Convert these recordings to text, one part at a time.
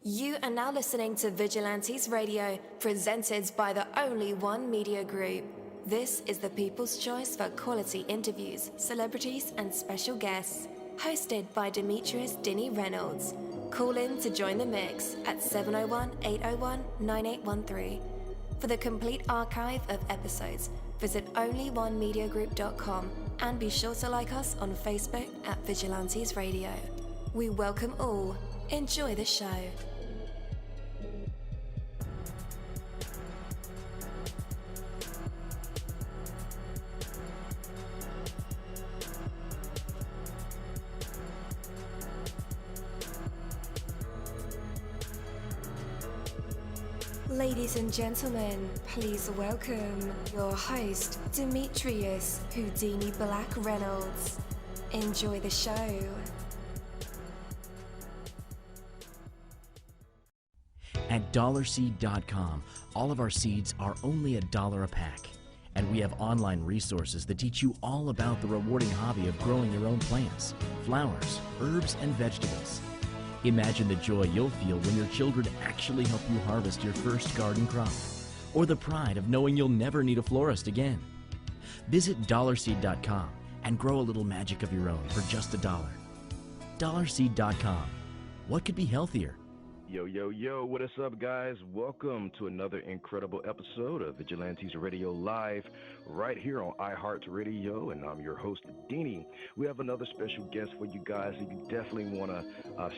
You are now listening to Vigilantes Radio, presented by the Only One Media Group. This is the people's choice for quality interviews, celebrities, and special guests. Hosted by Demetrius Dinny Reynolds. Call in to join the mix at 701-801-9813. For the complete archive of episodes, visit onlyonemediagroup.com and be sure to like us on Facebook at Vigilantes Radio. We welcome all. Enjoy the show. Ladies and gentlemen, please welcome your host, Demetrius Houdini Black Reynolds. Enjoy the show. At dollarseed.com, all of our seeds are only $1 a pack. And we have online resources that teach you all about the rewarding hobby of growing your own plants, flowers, herbs, and vegetables. Imagine the joy you'll feel when your children actually help you harvest your first garden crop, or the pride of knowing you'll never need a florist again. Visit dollarseed.com and grow a little magic of your own for just $1. Dollarseed.com. What could be healthier? Yo, what is up, guys? Welcome to another incredible episode of Vigilantes Radio Live right here on iHeartRadio, and I'm your host, Deanie. We have another special guest for you guys, and you definitely want to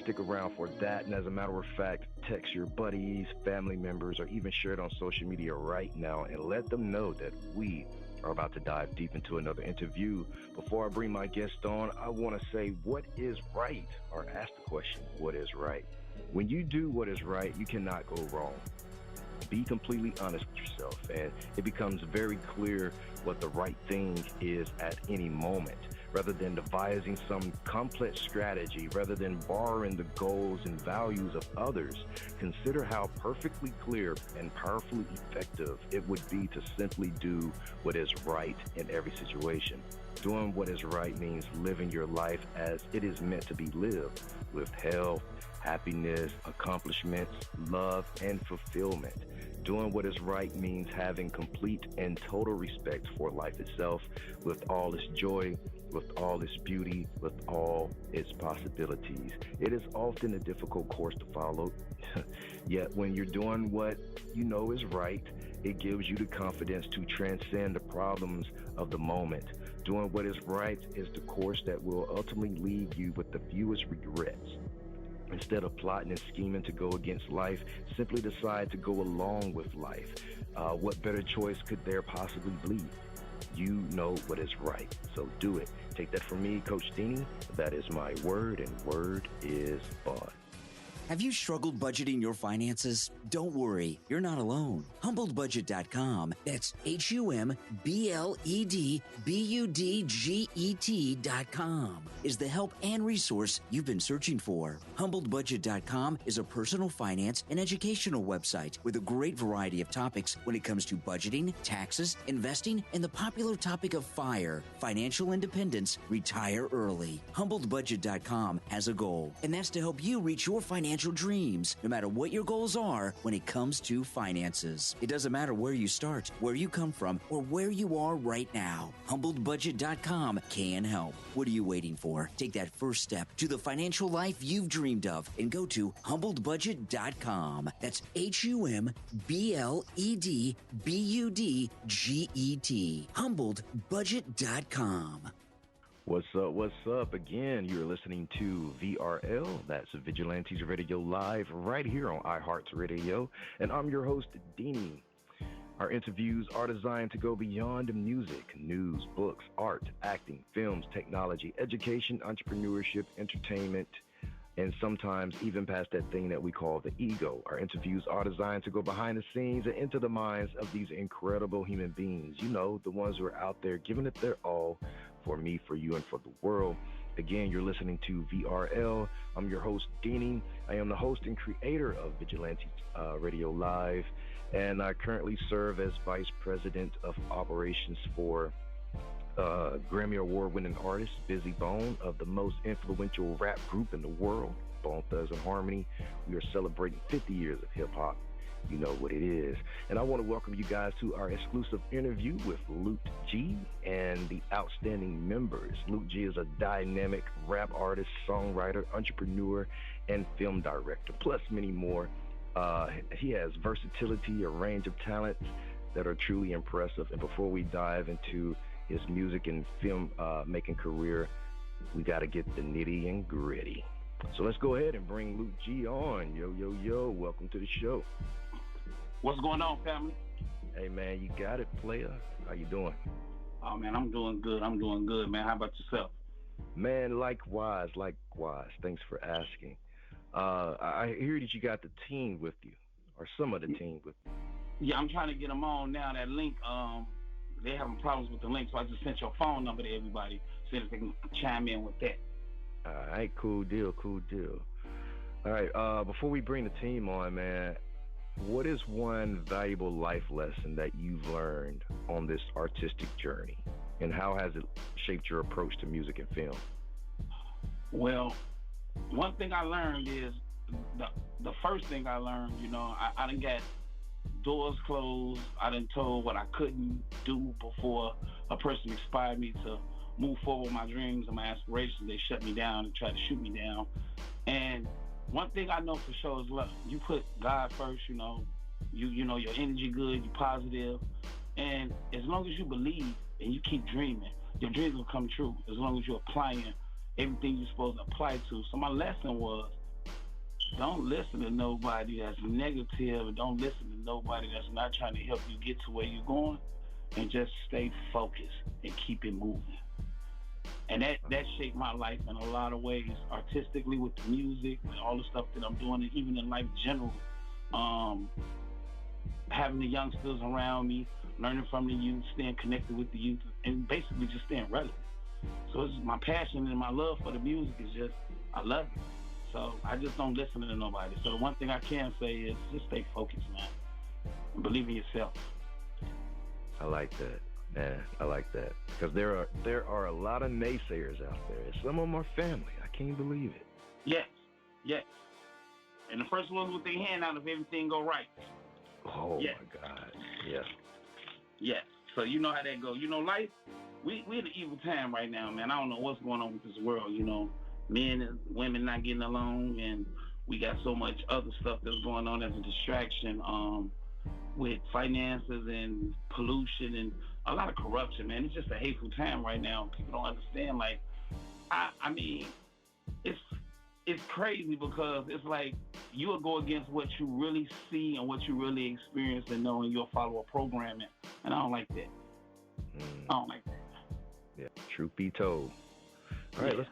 stick around for that. And as a matter of fact, text your buddies, family members, or even share it on social media right now and let them know that we are about to dive deep into another interview. Before I bring my guest on, I want to say, what is right? Or ask the question, what is right? When you do what is right, you cannot go wrong. Be completely honest with yourself, and it becomes very clear what the right thing is at any moment. Rather than devising some complex strategy, rather than borrowing the goals and values of others, consider how perfectly clear and powerfully effective it would be to simply do what is right in every situation. Doing what is right means living your life as it is meant to be lived, with health, happiness, accomplishments, love, and fulfillment. Doing what is right means having complete and total respect for life itself, with all its joy, with all its beauty, with all its possibilities. It is often a difficult course to follow, yet when you're doing what you know is right, it gives you the confidence to transcend the problems of the moment. Doing what is right is the course that will ultimately leave you with the fewest regrets. Instead of plotting and scheming to go against life, simply decide to go along with life. What better choice could there possibly be? You know what is right, so do it. Take that from me, Coach Deanie. That is my word, and word is bond. Have you struggled budgeting your finances? Don't worry, you're not alone. HumbledBudget.com, that's HumbledBudget.com, is the help and resource you've been searching for. HumbledBudget.com is a personal finance and educational website with a great variety of topics when it comes to budgeting, taxes, investing, and the popular topic of FIRE, financial independence, retire early. HumbledBudget.com has a goal, and that's to help you reach your financial dreams, no matter what your goals are when it comes to finances. It doesn't matter where you start, where you come from, or where you are right now. HumbledBudget.com can help. What are you waiting for? Take that first step to the financial life you've dreamed of and go to HumbledBudget.com. That's HumbledBudget. HumbledBudget.com. What's up? Again, you're listening to VRL, that's Vigilantes Radio Live, right here on iHeartRadio, and I'm your host, Deanie. Our interviews are designed to go beyond music, news, books, art, acting, films, technology, education, entrepreneurship, entertainment, and sometimes even past that thing that we call the ego. Our interviews are designed to go behind the scenes and into the minds of these incredible human beings. You know, the ones who are out there giving it their all for me, for you, and for the world. Again, you're listening to VRL. I'm your host, Deanie. I am the host and creator of Vigilantes Radio Live, and I currently serve as Vice President of Operations for Grammy Award-winning artist Busy Bone of the most influential rap group in the world, on Thugs and Harmony. We are celebrating 50 years of hip-hop. You know what it is. And I want to welcome you guys to our exclusive interview with Luke G and the outstanding members. Luke G is a dynamic rap artist, songwriter, entrepreneur, and film director, plus many more. He has versatility, a range of talents that are truly impressive. And before we dive into his music and film making career, we got to get the nitty and gritty. So let's go ahead and bring Luke G on. Yo, yo, yo, welcome to the show. What's going on, family? Hey, man, you got it, player. How you doing? Oh, man, I'm doing good, man. How about yourself? Man, likewise. Thanks for asking. I hear that you got the team with you, or some of the team with you. Yeah, I'm trying to get them on now. That link, they're having problems with the link, so I just sent your phone number to everybody so that they can chime in with that. All right, cool deal. All right, before we bring the team on, man, what is one valuable life lesson that you've learned on this artistic journey, and how has it shaped your approach to music and film? Well, one thing I learned is the first thing I learned, I done got doors closed. I done told what I couldn't do before a person inspired me to move forward with my dreams and my aspirations. They shut me down and tried to shoot me down. And one thing I know for sure is, look, you put God first, you know your energy good, you positive, and as long as you believe and you keep dreaming, your dreams will come true, as long as you're applying everything you're supposed to apply to. So my lesson was, don't listen to nobody that's negative. Don't listen to nobody that's not trying to help you get to where you're going, and just stay focused and keep it moving. And that shaped my life in a lot of ways, artistically, with the music, with all the stuff that I'm doing, and even in life in general. Having the youngsters around me, learning from the youth, staying connected with the youth, and basically just staying relevant. So it's my passion and my love for the music is just, I love it. So I just don't listen to nobody. So the one thing I can say is just stay focused, man. And believe in yourself. I like that. Man, I like that, because there are a lot of naysayers out there. Some of them are family. I can't believe it. Yes. And the first ones with their hand out if everything go right. Oh, yes. My God. Yes. So you know how that goes. Life, we're in an evil time right now, man. I don't know what's going on with this world, Men and women not getting along, and we got so much other stuff that's going on as a distraction, with finances and pollution and a lot of corruption, man. It's just a hateful time right now. People don't understand. Like, I mean, it's crazy because it's like you will go against what you really see and what you really experience and know, and you'll follow a programming. And I don't like that. I don't like that. Yeah, truth be told. All right, let's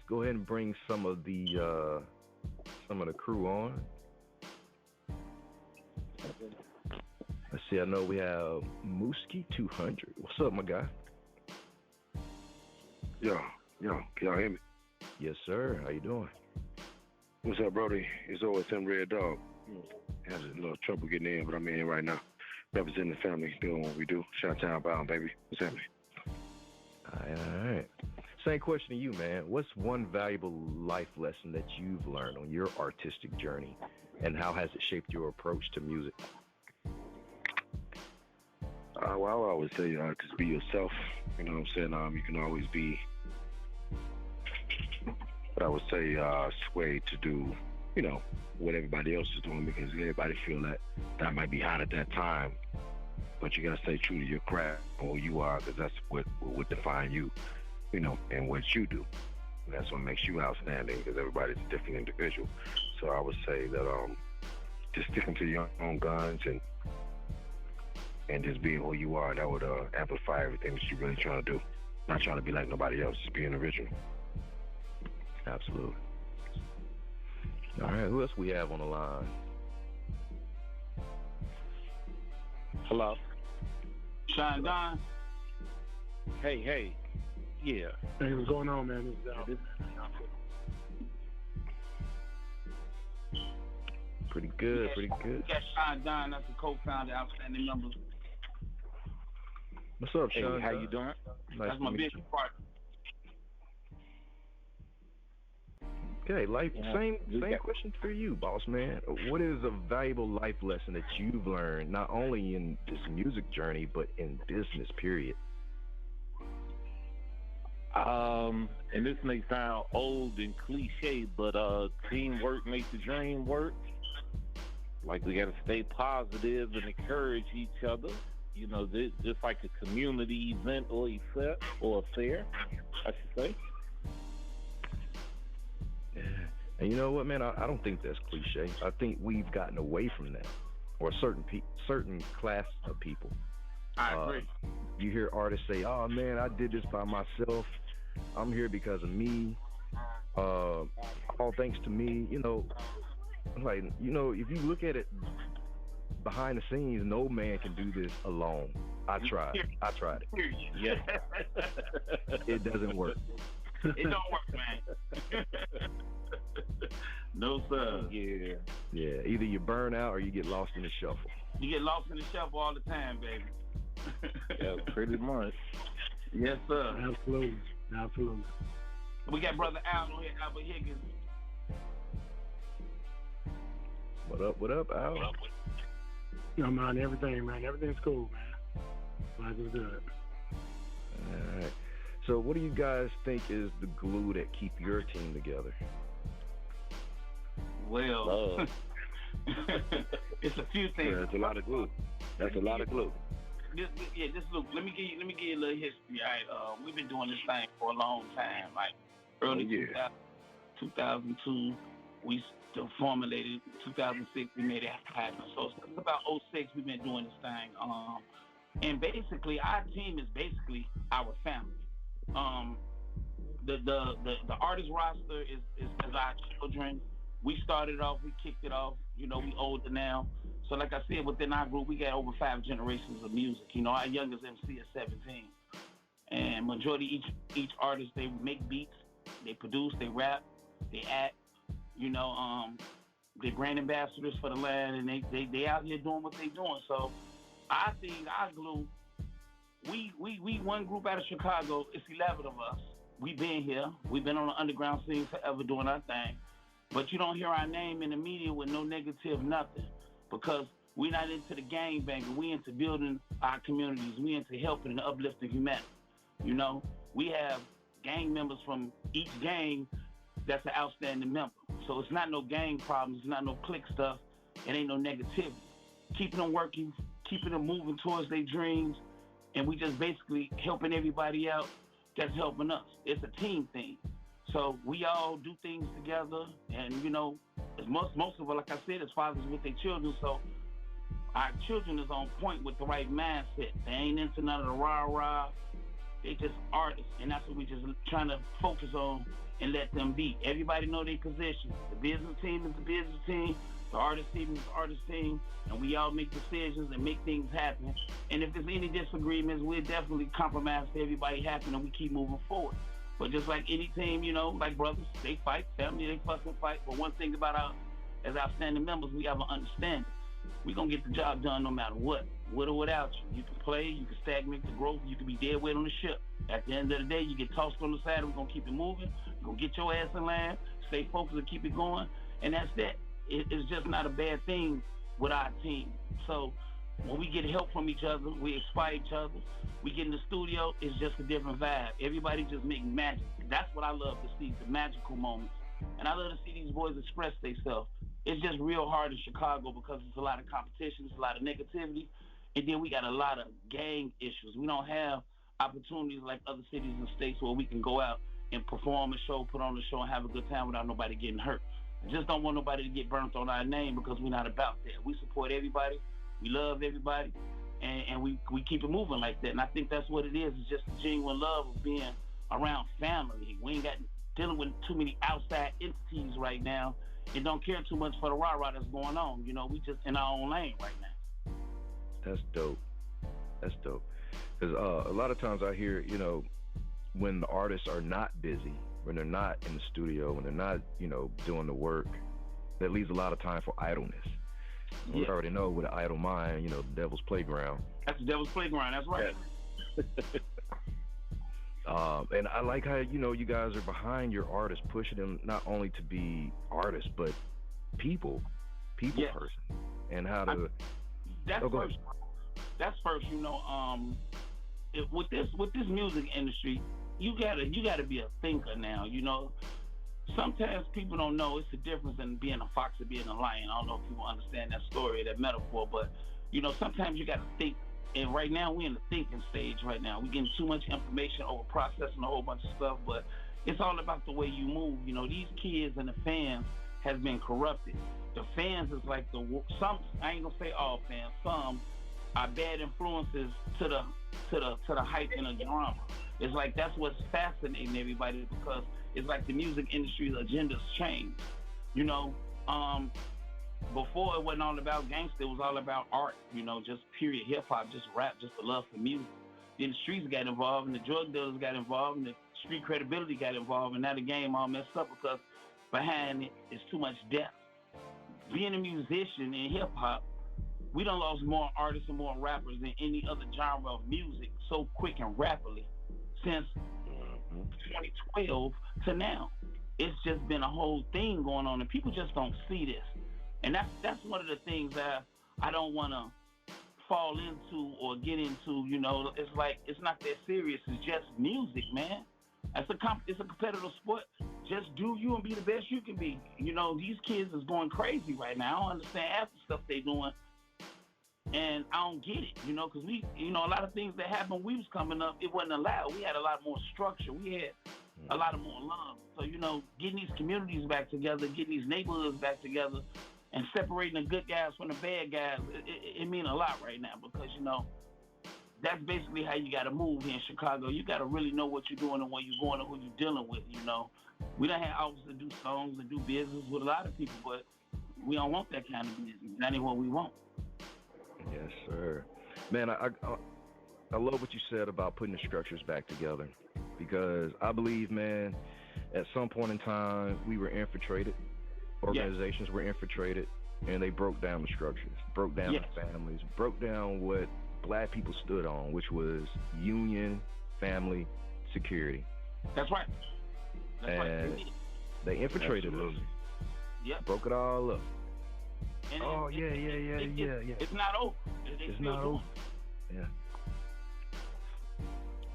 go ahead and bring some of the crew on. Let's see, I know we have Mooski 200. What's up, my guy? Yo, can y'all hear me? Yes, sir. How you doing? What's up, Brody? It's always Tim Red Dog. Has a little trouble getting in, but I'm in right now. Representing the family, doing what we do. Shout-town bound, baby. What's happening? All right. Same question to you, man. What's one valuable life lesson that you've learned on your artistic journey, and how has it shaped your approach to music? Well, I always say just be yourself. You know what I'm saying? You can always be, but I would say, sway to do, what everybody else is doing, because everybody feel that might be hot at that time. But you got to stay true to your craft, or who you are, because that's what define you, and what you do. And that's what makes you outstanding, because everybody's a different individual. So I would say that just sticking to your own guns and just being who you are, that would amplify everything that you're really trying to do. Not trying to be like nobody else, just being original. Absolutely. All right, who else we have on the line? Hello. Sean Don. Hey. Yeah. Hey, what's going on, man? Pretty good. We got Sean Don, that's the co-founder, outstanding member. What's up, Sean? How you doing? Nice that's my business partner. Okay, same question for you, boss man. What is a valuable life lesson that you've learned not only in this music journey but in business? Period. And this may sound old and cliche, but teamwork makes the dream work. Like, we got to stay positive and encourage each other. You know, just like a community event or affair, I should say. Yeah. And you know what, man? I don't think that's cliche. I think we've gotten away from that, or a certain class of people. I agree. You hear artists say, "Oh man, I did this by myself. I'm here because of me. All thanks to me." You know, like, you know, if you look at it behind the scenes, no man can do this alone. I tried it. Yeah. It doesn't work. It don't work, man. No, sir. Yeah. Yeah, either you burn out or you get lost in the shuffle. You get lost in the shuffle all the time, baby. Yeah, pretty much. Yes, sir. Absolutely. We got Brother Al on here, Albert Higgins. What up, Al? You know, man, everything, man. Everything's cool, man. Life is good. All right. So what do you guys think is the glue that keep your team together? Well, it's a few things. Yeah, it's a lot of glue. That's a lot of glue. Just look. Let me give you a little history. All right, we've been doing this thing for a long time. Like early 2002, we still formulated. 2006, we made it happen. So it's about 2006, we've been doing this thing. And basically, our team is basically our family. The artist roster is our children. We started off, we kicked it off. You know, we older now. So like I said, within our group, we got over 5 generations of music. You know, our youngest MC is 17. And majority each artist, they make beats, they produce, they rap, they act. You know, they brand ambassadors for the land, and they out here doing what they doing. So I think our glue, we one group out of Chicago, it's 11 of us. We been here. We've been on the underground scene forever doing our thing. But you don't hear our name in the media with no negative nothing, because we're not into the gang banging. We into building our communities. We into helping and uplifting humanity. You know, we have gang members from each gang that's an outstanding member. So it's not no gang problems. It's not no clique stuff. It ain't no negativity. Keeping them working, keeping them moving towards their dreams, and we just basically helping everybody out that's helping us. It's a team thing. So we all do things together, and you know, most of it, like I said, is fathers with their children. So our children is on point with the right mindset. They ain't into none of the rah-rah. They just artists, and that's what we just trying to focus on and let them be. Everybody know their position. The business team is the business team. The artist team is the artist team, and we all make decisions and make things happen. And if there's any disagreements, we'll definitely compromise for everybody happy, and we keep moving forward. But just like any team, you know, like brothers, they fight. Family, they fucking fight. But one thing about us, as outstanding members, we have an understanding. We're going to get the job done no matter what. With or without you. You can play, you can stagnate the growth, you can be dead weight on the ship. At the end of the day, you get tossed on the side, and we're going to keep it moving. You're going to get your ass in line, stay focused and keep it going. And that's that. It's just not a bad thing with our team. So when we get help from each other, we inspire each other. We get in the studio, it's just a different vibe. Everybody just making magic. That's what I love to see, the magical moments. And I love to see these boys express themselves. It's just real hard in Chicago because there's a lot of competition, there's a lot of negativity, and then we got a lot of gang issues. We don't have opportunities like other cities and states where we can go out and perform a show, put on a show, and have a good time without nobody getting hurt. I just don't want nobody to get burnt on our name because we're not about that. We support everybody. We love everybody. And we keep it moving like that. And I think that's what it is. It's just a genuine love of being around family. We ain't got dealing with too many outside entities right now and don't care too much for the rah-rah that's going on. You know, we just in our own lane right now. That's dope. That's dope. Because a lot of times I hear, you know, when the artists are not busy, when they're not in the studio, when they're not, you know, doing the work, that leaves a lot of time for idleness. Yeah. We already know with an idle mind, you know, the devil's playground. That's the devil's playground. That's right. And I like how, you guys are behind your artists, pushing them not only to be artists, but people Yes. person, and how to. That's go first. ahead. That's first. With this music industry, you gotta be a thinker now. Sometimes people don't know it's the difference in being a fox and being a lion. I don't know if people understand that story, that metaphor, but sometimes you gotta think. And right now we're in the thinking stage. Right now we're getting too much information, over processing a whole bunch of stuff. But it's all about the way you move. These kids and the fans has been corrupted. The fans is like some. I ain't gonna say all fans. Some are bad influences to the hype and the drama. It's like that's what's fascinating everybody, because it's like the music industry's agendas changed. Before it wasn't all about gangster, it was all about art, just period, hip-hop, just rap, just the love for music. Then the streets got involved, and the drug dealers got involved, and the street credibility got involved, and now the game all messed up because behind it is too much depth. Being a musician in hip-hop, we done lost more artists and more rappers than any other genre of music so quick and rapidly since 2012 to now. It's just been a whole thing going on, and people just don't see this. And that's one of the things that I don't want to fall into or get into. It's like it's not that serious. It's just music, man. It's a competitive sport. Just do you and be the best you can be. These kids is going crazy right now. I don't understand half the stuff they doing, and I don't get it. Because we, a lot of things that happened when we was coming up, it wasn't allowed. We had a lot more structure. We had a lot of more love. So getting these communities back together, getting these neighborhoods back together, and separating the good guys from the bad guys, it means a lot right now, because, that's basically how you got to move here in Chicago. You got to really know what you're doing and where you're going and who you're dealing with, We don't have offices to do songs and do business with a lot of people, but we don't want that kind of business. That ain't what we want. Yes, sir. Man, I love what you said about putting the structures back together, because I believe, man, at some point in time, we were infiltrated. Organizations were infiltrated, and they broke down the structures, broke down the families, broke down what black people stood on, which was union, family, security. That's right. They infiltrated us. Yep. Broke it all up. And yeah. It's not over. It's not over. Yeah.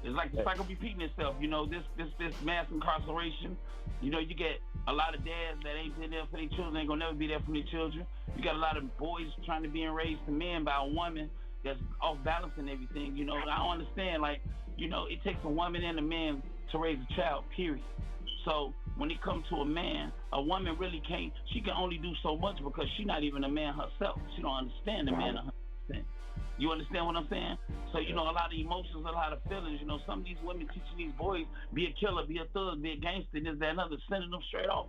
It's like the cycle repeating itself. This mass incarceration. You get a lot of dads that ain't been there for their children, ain't gonna never be there for their children. You got a lot of boys trying to be raised to men by a woman that's off balance and everything. I don't understand. It takes a woman and a man to raise a child, period. So when it comes to a man, a woman really can't. She can only do so much because she's not even a man herself. She don't understand the man 100%. You understand what I'm saying? So, a lot of emotions, a lot of feelings. Some of these women teaching these boys, be a killer, be a thug, be a gangster, this, that, and other, sending them straight off.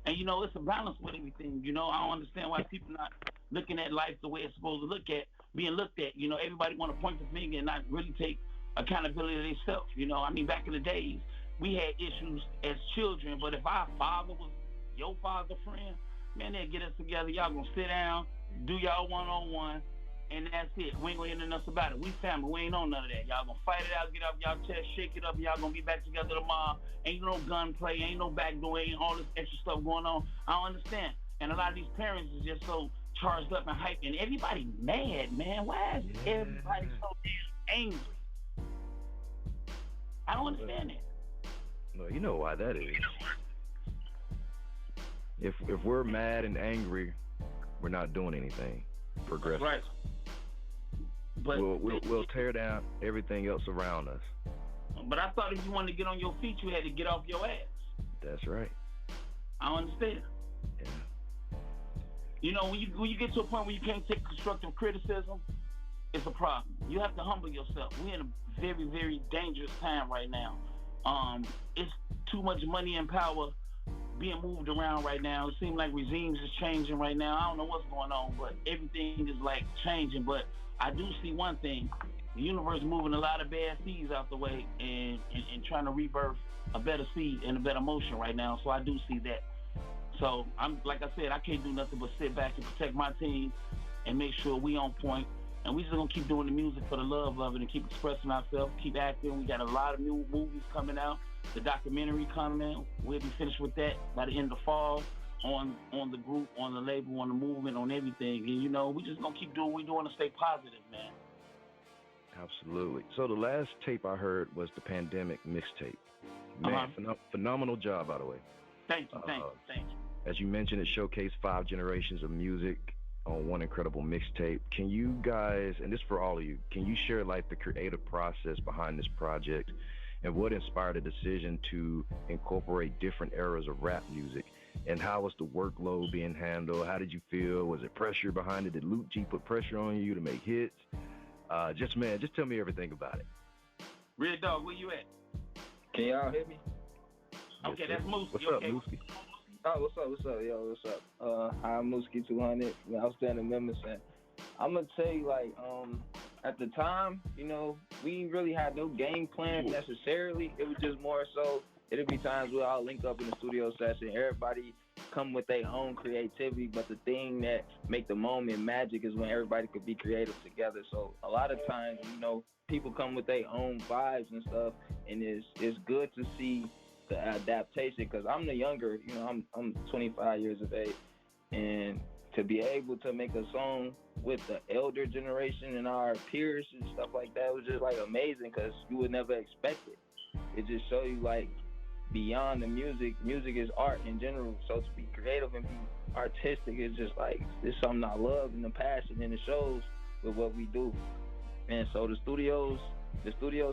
And, it's a balance with everything. I don't understand why people not looking at life the way it's supposed to being looked at. Everybody want to point the finger and not really take accountability of themselves. Back in the days, we had issues as children, but if our father was your father's friend, man, they'd get us together. Y'all gonna sit down, do y'all one-on-one, and that's it. We ain't gonna hear nothing else about it. We family. We ain't on none of that. Y'all gonna fight it out, get off y'all chest, shake it up, and y'all gonna be back together tomorrow. Ain't no gunplay, ain't no backdoor, ain't all this extra stuff going on. I don't understand. And a lot of these parents is just so charged up and hyped, and everybody mad, man. Why is everybody so damn angry? I don't understand that. No, you know why that is. If we're mad and angry, we're not doing anything progressive. Right. But we'll tear down everything else around us. But I thought if you wanted to get on your feet, you had to get off your ass. That's right. I don't understand. Yeah. When you get to a point where you can't take constructive criticism, it's a problem. You have to humble yourself. We're in a very, very dangerous time right now. It's too much money and power being moved around right now. It seems like regimes is changing right now. I don't know what's going on, but everything is like changing. But I do see one thing. The universe moving a lot of bad seeds out the way and trying to rebirth a better seed and a better motion right now. So I do see that. So like I said, I can't do nothing but sit back and protect my team and make sure we on point And we just gonna keep doing the music for the love of it and keep expressing ourselves, keep acting. We got a lot of new movies coming out. The documentary coming. We'll be finished with that by the end of the fall on the group, on the label, on the movement, on everything. And, you know, we just gonna keep doing what we're doing to stay positive, man. Absolutely. So the last tape I heard was the Pandemic mixtape. Man, phenomenal job, by the way. Thank you. As you mentioned, it showcased 5 generations of music on one incredible mixtape. Can you guys, and this for all of you, can you share like the creative process behind this project and what inspired the decision to incorporate different eras of rap music? And how was the workload being handled? How did you feel? Was it pressure behind it? Did Luke G put pressure on you to make hits? Just tell me everything about it. Red Dog, where you at? Can y'all hear me? Okay, that's Mooski. What's up, Mooski? Oh, what's up, yo, what's up? Hi, I'm Mooski 200, Outstanding Members. And I'm gonna tell you, like, at the time, you know, we didn't really had no game plan necessarily. It was just more so, it'd be times we'll all link up in the studio session. Everybody come with their own creativity, but the thing that make the moment magic is when everybody could be creative together. So a lot of times, you know, people come with their own vibes and stuff, and it's good to see the adaptation, because I'm the younger, you know, I'm 25 years of age, and to be able to make a song with the elder generation and our peers and stuff like that was just like amazing, because you would never expect it. It just show you like beyond the music is art in general. So to be creative and be artistic is just like, it's something I love and the passion, and it shows with what we do. And so the studio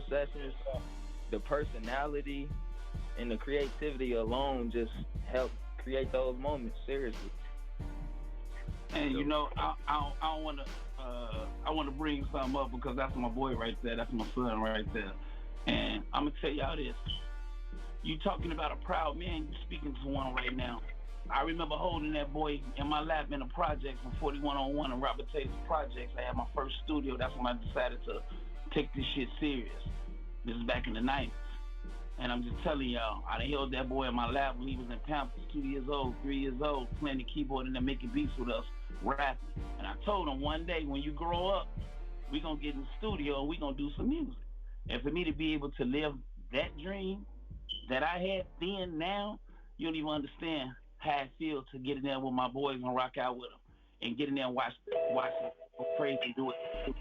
sessions, the personality and the creativity alone just help create those moments, seriously. And you know, I want to bring something up, because that's my boy right there. That's my son right there. And I'm gonna tell y'all this. You talking about a proud man, you speaking to one right now. I remember holding that boy in my lap in a project from 4101 and Robert Taylor's projects. I had my first studio. That's when I decided to take this shit serious. This is back in the 90s. And I'm just telling y'all, I held that boy in my lap when he was in Pampers, 2 years old, 3 years old, playing the keyboard and then making beats with us, rapping. And I told him, one day when you grow up, we're going to get in the studio and we're going to do some music. And for me to be able to live that dream that I had then, now, you don't even understand how I feel to get in there with my boys and rock out with them and get in there and watch them go crazy and do it.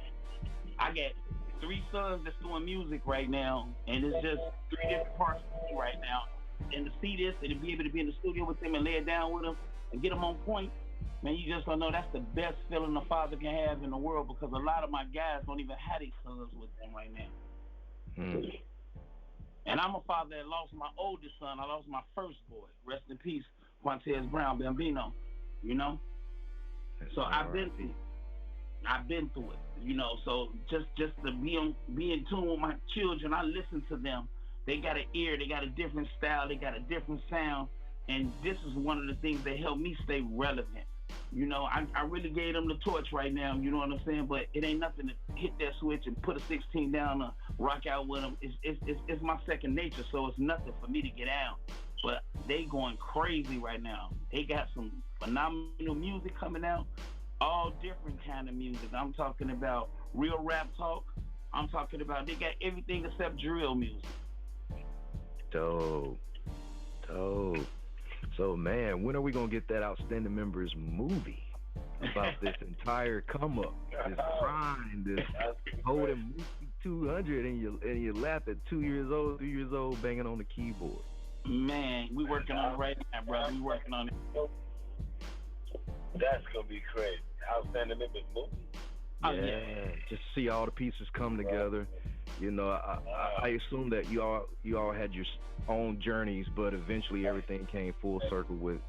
I got 3 sons that's doing music right now, and it's just 3 different parts of me right now. And to see this and to be able to be in the studio with them and lay it down with them and get them on point, man, you just don't know. That's the best feeling a father can have in the world, because a lot of my guys don't even have these sons with them right now. And I'm a father that lost my oldest son. I lost my first boy. Rest in peace, Quantez Brown Bambino. You know? So I've been through it, you know. So just to be in tune with my children, I listen to them. They got an ear, they got a different style, they got a different sound, and this is one of the things that helped me stay relevant. You know, I really gave them the torch right now, you know what I'm saying? But it ain't nothing to hit that switch and put a 16 down or rock out with them. It's my second nature, so it's nothing for me to get out. But they going crazy right now. They got some phenomenal music coming out, all different kind of music. I'm talking about real rap talk. I'm talking about, they got everything except drill music. Dope. So, man, when are we going to get that Outstanding Members movie about this entire come-up, this grind, this holding 200 in your lap at 2 years old, 3 years old, banging on the keyboard? Man, we working on it right now, brother. We working on it. That's going to be crazy. Outstanding Members movie? Yeah, just see all the pieces come together. You know, I assume that you all had your own journeys, but eventually everything came full circle with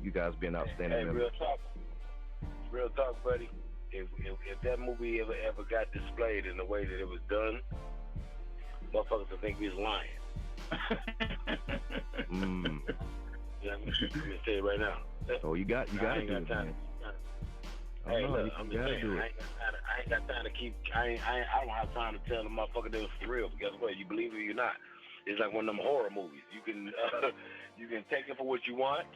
you guys being Outstanding Members. Real talk, buddy. If that movie ever got displayed in the way that it was done, motherfuckers would think we was lying. Yeah, let me tell you right now. Oh, you got to do it, man. Hey, look, I'm just saying, I ain't got time to keep, I don't have time to tell the motherfucker that it was for real. But guess what? You believe it or you're not. It's like one of them horror movies. You can take it for what you want,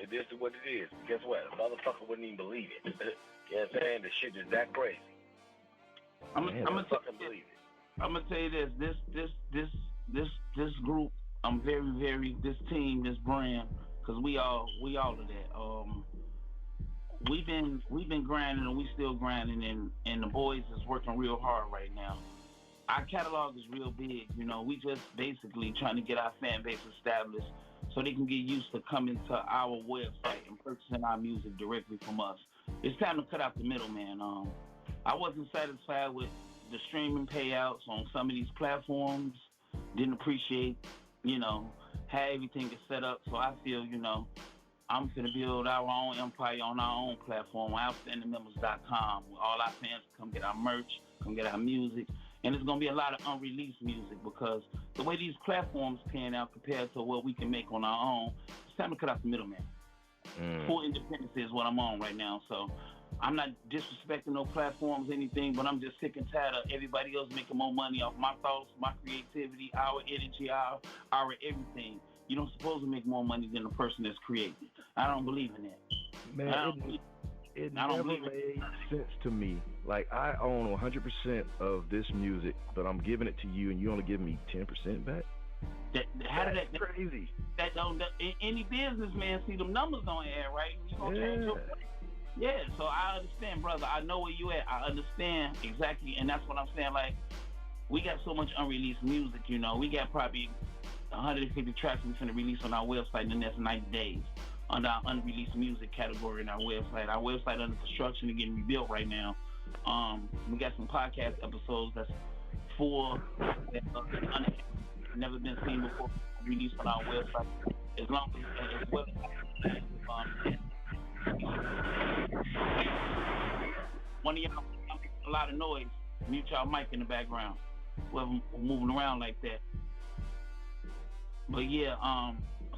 and this is what it is. Guess what? A motherfucker wouldn't even believe it. You know what I'm saying? The shit is that crazy. I'm gonna tell you this group. I'm very this team, this brand, because we all of that. We've been grinding and we still grinding, and the boys is working real hard right now. Our catalog is real big, you know. We just basically trying to get our fan base established so they can get used to coming to our website and purchasing our music directly from us. It's time to cut out the middleman. I wasn't satisfied with the streaming payouts on some of these platforms. Didn't appreciate, you know, how everything is set up. So I feel, you know, I'm finna build our own empire on our own platform, outstandingmembers.com, where all our fans come get our merch, come get our music. And it's going to be a lot of unreleased music because the way these platforms pan out compared to what we can make on our own, it's time to cut out the middleman. Full independence is what I'm on right now. So I'm not disrespecting no platforms, anything, but I'm just sick and tired of everybody else making more money off my thoughts, my creativity, our energy, our everything. You don't supposed to make more money than the person that's creating. I don't believe in that. Man, it never made sense to me. Like, I own 100% of this music, but I'm giving it to you, and you only give me 10% back? That's crazy. That don't, any businessman see them numbers on air, right? You gonna change your place. Yeah, so I understand, brother. I know where you at. I understand exactly, and that's what I'm saying. Like, we got so much unreleased music, you know. We got probably 150 tracks we're going to release on our website in the next 90 days under our unreleased music category in our website. Our website under construction and getting rebuilt right now. We got some podcast episodes that's full, that never been seen before, released on our website. As long as well. One of y'all make a lot of noise. Mute y'all mic in the background. We're moving around like that. But yeah,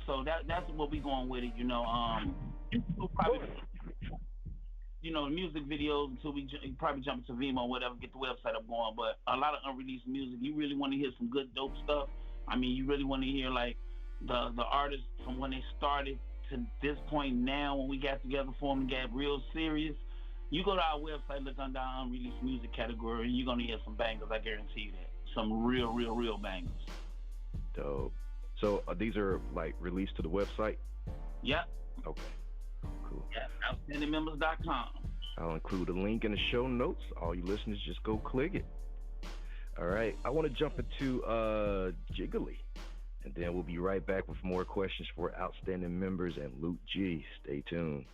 so that's what we going with it, you know. We'll probably, you know, music videos until we probably jump into Vimeo or whatever, get the website up going. But a lot of unreleased music. You really want to hear some good dope stuff. I mean, you really want to hear like the artists from when they started to this point now, when we got together for them and got real serious. You go to our website, look under our unreleased music category, and you're gonna hear some bangers. I guarantee you that. Some real bangers. Dope. So these are like released to the website? Yep. Okay. Cool. Yeah, outstandingmembers.com. I'll include a link in the show notes. All you listeners, just go click it. All right. I want to jump into Jiggly, and then we'll be right back with more questions for Outstanding Members and Luke G. Stay tuned.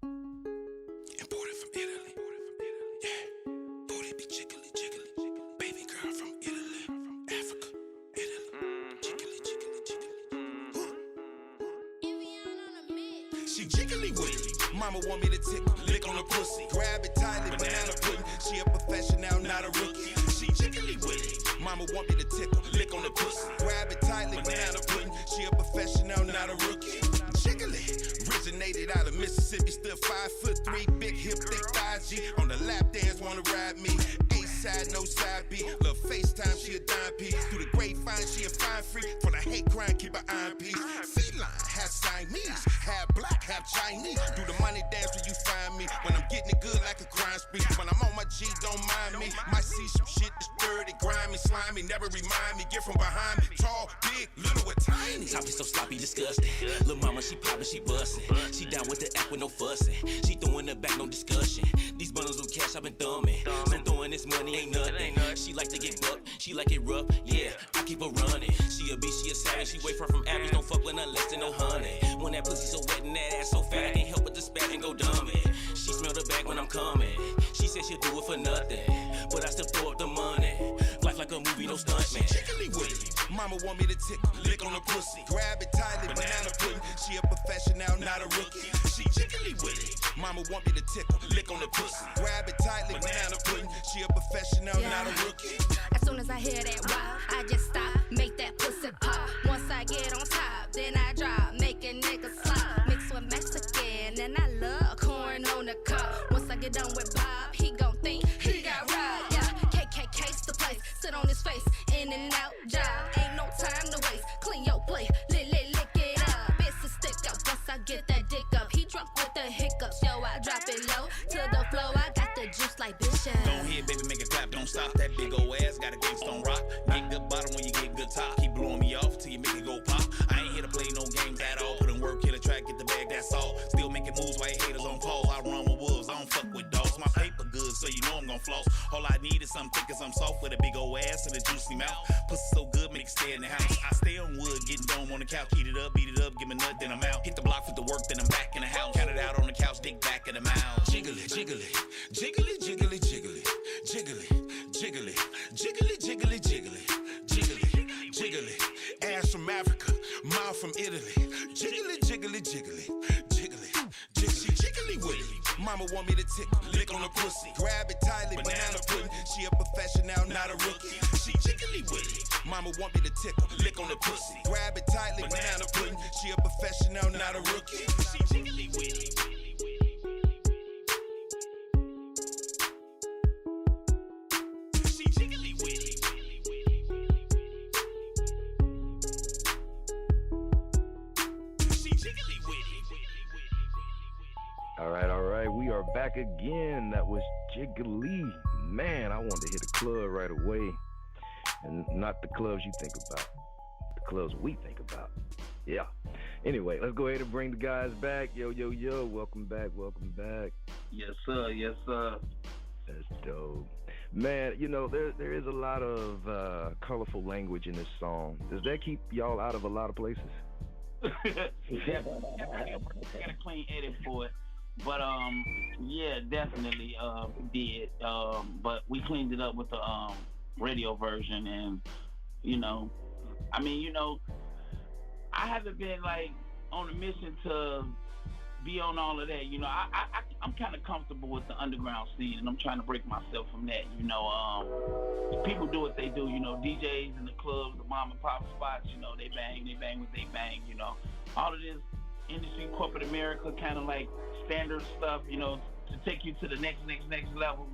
Imported from Italy. Yeah. Booty be jiggly. Baby girl from Italy. From Africa. She jiggly with it. Mama want me to tickle, lick on the pussy. Grab it tightly, banana pudding. She a professional, not a rookie. She jiggly with it. Mama want me to tickle, lick on the pussy. Grab it tightly, banana pudding. She a professional, not a rookie. Jiggly. Originated out of Mississippi, still 5'3", big hip, thick thighs. G on the lap dance, wanna ride me. Side, no side B. Love FaceTime, she a dime piece. Through the grapevine, she a fine freak. For the hate crime, keep her eye piece. Feline, half Siamese, half black, half Chinese. Do the money dance when you find me. When I'm getting it good like a crime spree. When I'm on my G, don't mind me. Might see some shit that's dirty, grimy, slimy. Never remind me, get from behind me. Tall, big, little or tiny. Topic so sloppy, disgusting. Lil' mama, she poppin', she bustin'. She down with the act with no fussin'. She throwin' it back, no discussion. These bundles of cash, I've been thumbin'. So throwin' this money ain't nothing. She like to get bucked, she like it rough. Yeah, I keep her running. She a beast, she a savage. She wait from average, don't fuck with nothing less than 100. When that pussy so wet and that ass so fat, I can't help but to spat and go dumb it. She smell the bag when I'm coming. She said she'll do it for nothing, but I still throw up the money. Life like a movie, no stunt man. Jiggly with it. Mama want me to tickle, lick on the pussy. Grab it tightly, banana pudding. She a professional, not a rookie. She jiggly with it. Mama want me to tickle, lick on the pussy. Grab it tightly, banana pudding. She a professional, not a rookie. As soon as I hear that wow, I just stop, make that pussy pop. Once I get on top, then I drop, make a nigga slop. Mixed with Mexican, and I love corn on the cob. Once I get done with Bob, he gon' think he got robbed. Yeah, KKK's the place, sit on his face, in and out job. Ain't no time to waste, clean your plate, lick it up. It's a stick up, once I get that dick up. He drunk with the hiccups, yo, I drop it low to the flow. I got the juice like Bishop. Go ahead, baby, make it clap, don't stop. That big old ass got a gangsta rock. Get good bottom when you get good top. Keep blowing me off till you make it go pop. I ain't here to play no games at all. Put in work, hit a track, get the bag, that's all. Still making moves while your haters on pause. I run with wolves, I don't fuck with dogs. My paper good, so you know I'm gon' floss. All I need is something thick as I'm soft with a big old ass and a juicy mouth. Pussy so good, make it stay in the house. I stay on wood, getting dome on the couch. Heat it up, beat it up, give me nut, then I'm out. Hit the block with the work, then I'm back in the house. Count it out on the couch, dick back in the mouth. Jiggly, jiggly, jiggly, jiggly, jiggly, jiggly, jiggly, jiggly, jiggly, jiggly, jiggly, jiggly. Ass from Africa, mouth from Italy. Jiggly, jiggly, jiggly, jiggly, jiggly. She jiggly with it. Mama want me to tickle, lick on the pussy. Grab it tightly, banana pudding. She a professional, not a rookie. She jiggly with it. Mama want me to tickle, lick on the pussy. Grab it tightly, banana pudding. She a professional, not a rookie. She jiggly with it. She jiggly with it. She jiggly with it. All right. We are back again. That was Jiggly. Man, I wanted to hit a club right away. And not the clubs you think about. The clubs we think about. Yeah. Anyway, let's go ahead and bring the guys back. Yo. Welcome back. Yes, sir. Yes, sir. That's dope. Man, you know, there is a lot of colorful language in this song. Does that keep y'all out of a lot of places? Yeah, I got a clean edit for it. But yeah, definitely did. But we cleaned it up with the radio version, and I haven't been like on a mission to be on all of that. I'm kind of comfortable with the underground scene, and I'm trying to break myself from that. People do what they do. DJs in the clubs, the mom and pop spots. They bang what they bang. All of this industry, corporate America, kind of like standard stuff. To take you to the next level.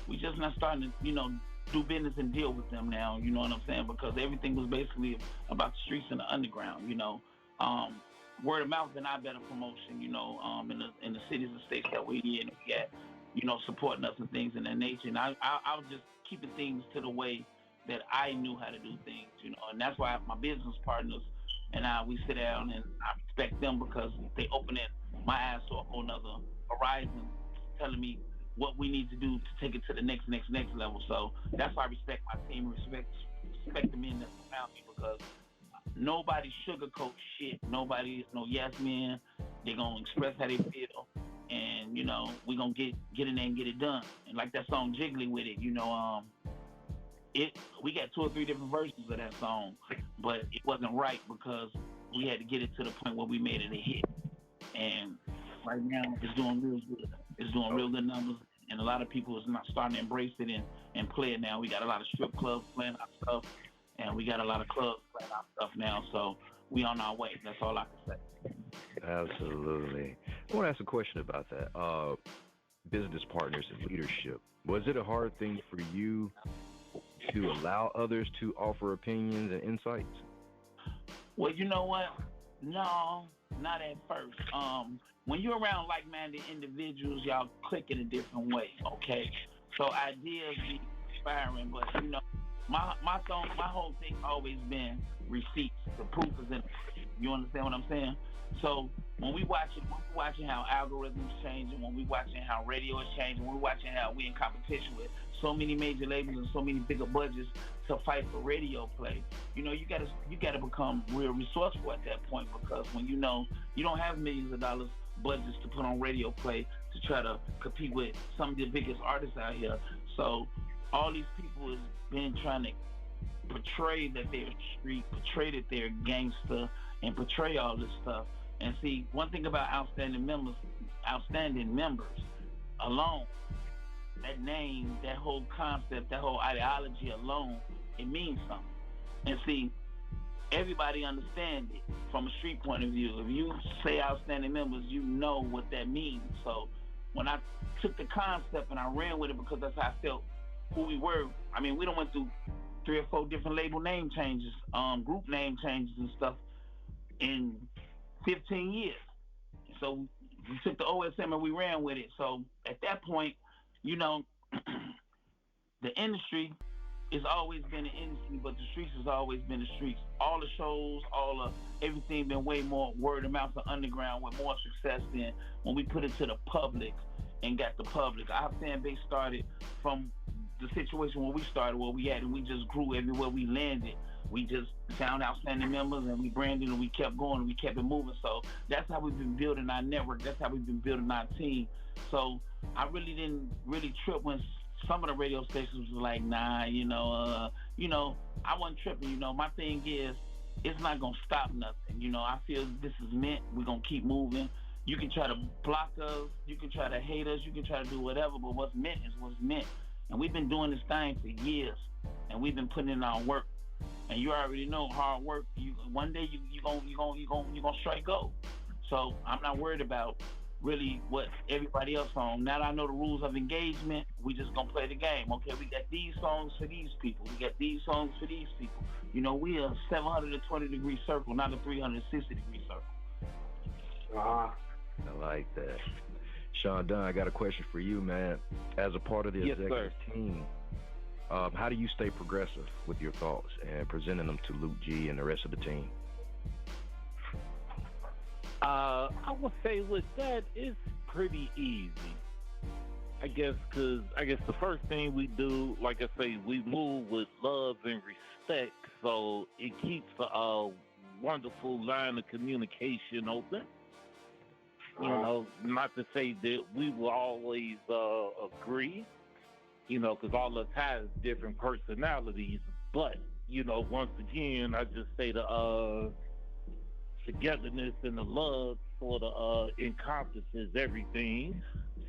We just not starting to do business and deal with them now. You know what I'm saying? Because everything was basically about the streets and the underground. Word of mouth been our better promotion, in the cities and states that we in, we at, supporting us and things in that nature. And I was just keeping things to the way that I knew how to do things, and that's why my business partners and we sit down, and I respect them because they opening my eyes to a whole nother horizon, telling me what we need to do to take it to the next level. So that's why I respect my team, respect the men that's around me, because nobody sugarcoats shit. Nobody is no yes man. They're gonna express how they feel, and we gonna get in there and get it done. And like that song Jiggly with it, we got 2 or 3 different versions of that song, but it wasn't right because we had to get it to the point where we made it a hit. And right now it's doing real good. It's doing real good numbers, and a lot of people is not starting to embrace it and play it now. We got a lot of strip clubs playing our stuff, and we got a lot of clubs playing our stuff now, so we on our way. That's all I can say. Absolutely. I want to ask a question about that. Business partners and leadership. Was it a hard thing for you to allow others to offer opinions and insights? Well, you know what? No, not at first. When you're around like-minded individuals, y'all click in a different way, okay? So ideas be inspiring, but my whole thing always been receipts. The proof is in it. You understand what I'm saying? So when we watching how algorithms changing, when we watching how radio is changing, when we watching how we in competition with so many major labels and so many bigger budgets to fight for radio play, you gotta become real resourceful at that point, because when you don't have millions of dollars budgets to put on radio play to try to compete with some of the biggest artists out here. So all these people has been trying to portray that they're street, portray that they're gangster, and portray all this stuff. And see, one thing about outstanding members alone, that name, that whole concept, that whole ideology alone, it means something. And see, everybody understands it from a street point of view. If you say outstanding members, you know what that means. So when I took the concept and I ran with it, because that's how I felt who we were. I mean, we done went through 3 or 4 different label name changes, group name changes and stuff in 15 years. So we took the OSM and we ran with it. So at that point, the industry it's always been an industry, but the streets has always been the streets. All the shows, everything been way more word of mouth and underground with more success than when we put it to the public and got the public. Our fan base started from the situation where we started, where we at, and we just grew everywhere we landed. We just found outstanding members and we branded and we kept going and we kept it moving. So that's how we've been building our network. That's how we've been building our team. So I really didn't trip when some of the radio stations was like, nah, I wasn't tripping. My thing is, it's not gonna stop nothing. I feel this is meant. We're gonna keep moving. You can try to block us, you can try to hate us, you can try to do whatever, but what's meant is what's meant. And we've been doing this thing for years, and we've been putting in our work. And you already know hard work. One day you gonna strike gold. So I'm not worried about really what everybody else on. Now that I know the rules of engagement, we just gonna play the game. Okay, we got these songs for these people. We got these songs for these people. We are a 720-degree circle, not a 360-degree circle. I like that. Sean Dunn, I got a question for you, man. As a part of the executive team, how do you stay progressive with your thoughts and presenting them to Luke G and the rest of the team? I would say with that, it's pretty easy. I guess the first thing we do, like I say, we move with love and respect, so it keeps a wonderful line of communication open. Not to say that we will always agree, because all of us has different personalities, but, once again, I just say the togetherness and the love sort of encompasses everything.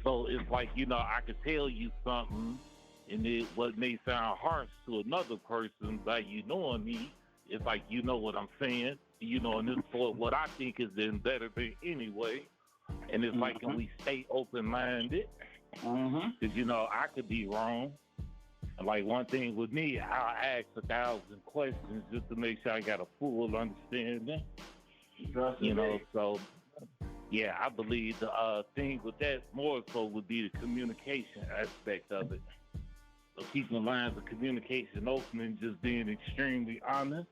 So it's like, I could tell you something, and what may sound harsh to another person by you knowing me, it's like, you know what I'm saying, and it's for what I think is then better than anyway. And it's like, can we stay open-minded? Because, I could be wrong. Like, one thing with me, I'll ask 1,000 questions just to make sure I got a full understanding. So, yeah, I believe the thing with that more so would be the communication aspect of it. So keeping the lines of communication open and just being extremely honest.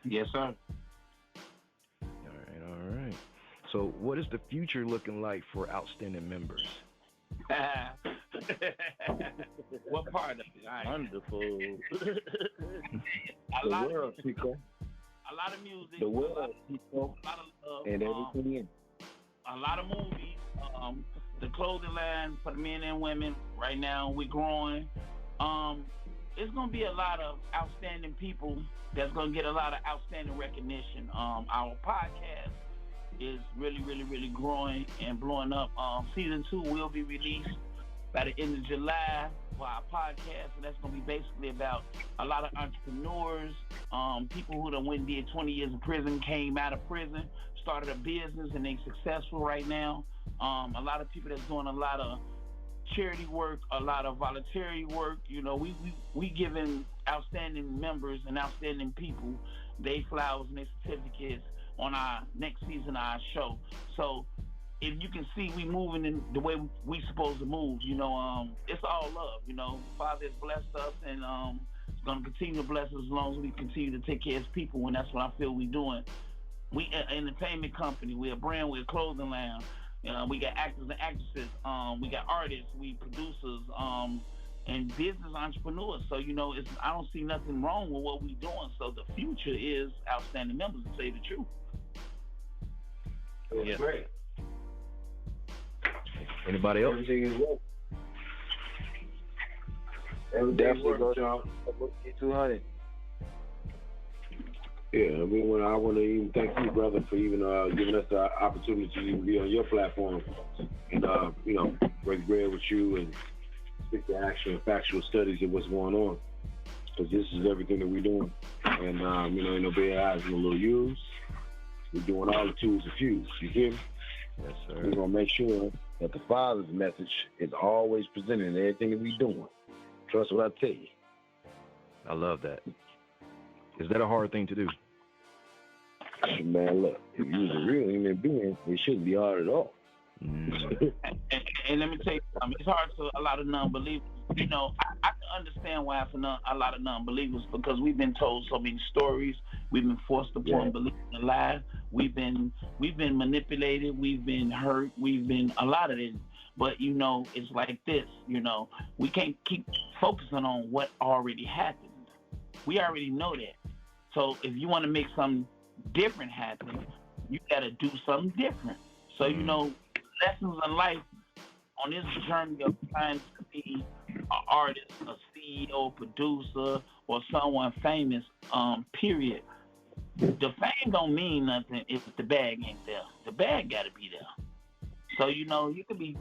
Yes, sir. All right. So what is the future looking like for outstanding members? What part of it? Wonderful. A lot of music. The world, people. A lot of love. And everything in. A lot of movies. The clothing line for the men and women. Right now, we're growing. It's going to be a lot of outstanding people that's going to get a lot of outstanding recognition. Our podcast is really, really, really growing and blowing up. Season 2 will be released by the end of July for our podcast, and that's going to be basically about a lot of entrepreneurs, people who done went and did 20 years in prison, came out of prison, started a business, and they successful right now. A lot of people that's doing a lot of charity work, a lot of voluntary work. We giving outstanding members and outstanding people their flowers and their certificates on our next season of our show. So if you can see we moving in the way we supposed to move, it's all love. Father has blessed us and it's going to continue to bless us as long as we continue to take care of his people, and that's what I feel we're doing. We an entertainment company, we're a brand, we're a clothing line. We got actors and actresses, we got artists, we producers, and business entrepreneurs. So, I don't see nothing wrong with what we're doing. So the future is outstanding members, to say the truth. Yeah. Great. Anybody else? Everything is work. Everything works, y'all. 200. Yeah, I want to even thank you, brother, for even giving us the opportunity to even be on your platform and, break bread with you and speak to actual and factual studies of what's going on. Because this is everything that we're doing. And, ain't no big eyes and no little U's. We're doing all the tools to fuse. You hear me? Yes, sir. We're going to make sure that the Father's message is always presented in everything that we're doing. Trust what I tell you. I love that. Is that a hard thing to do? Man, look, if you was a real human being, it shouldn't be hard at all. And let me tell you something. It's hard to a lot of non-believers you know, I can understand why it's a lot of non-believers, because we've been told so many stories. We've been forced upon believing a lie. We've been manipulated. We've been hurt. We've been a lot of it. But, you know, it's like this, you know, we can't keep focusing on what already happened. We already know that. So if you want to make something different happen, you got to do something different. So, you know, lessons in life on this journey of trying to be an artist, a CEO, producer, or someone famous, period. The fame don't mean nothing if the bag ain't there. The bag got to be there. So, you know, you could be